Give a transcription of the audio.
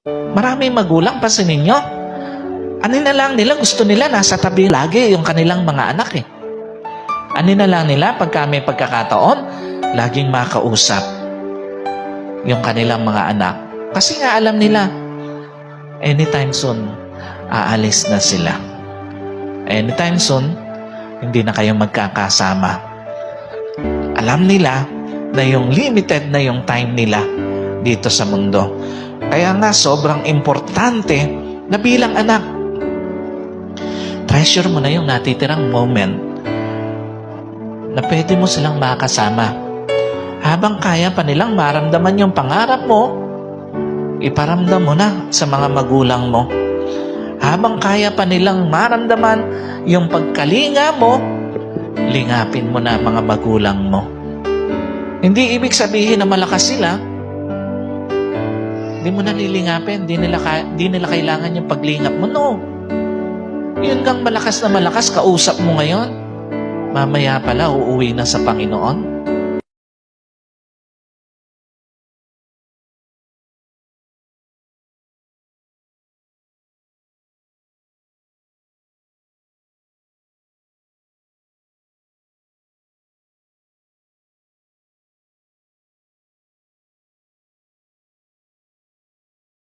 Maraming magulang, pansinin nyo, ano na lang nila, gusto nila nasa tabi lagi yung kanilang mga anak eh. Ano na lang nila, pagka may pagkakataon, laging makausap yung kanilang mga anak. Kasi nga alam nila, anytime soon, aalis na sila. Anytime soon, hindi na kayo magkakasama. Alam nila na yung limited na yung time nila dito sa mundo. Kaya nga, sobrang importante na bilang anak, treasure mo na yung natitirang moment na pwede mo silang makasama. Habang kaya pa nilang maramdaman yung pangarap mo, iparamdam mo na sa mga magulang mo. Habang kaya pa nilang maramdaman yung pagkalinga mo, lingapin mo na mga magulang mo. Hindi ibig sabihin na malakas sila, di mo na nilingapin, di nila kailangan yung paglingap mo. No. Yun kang malakas na malakas, kausap mo ngayon. Mamaya pala, uuwi na sa Panginoon.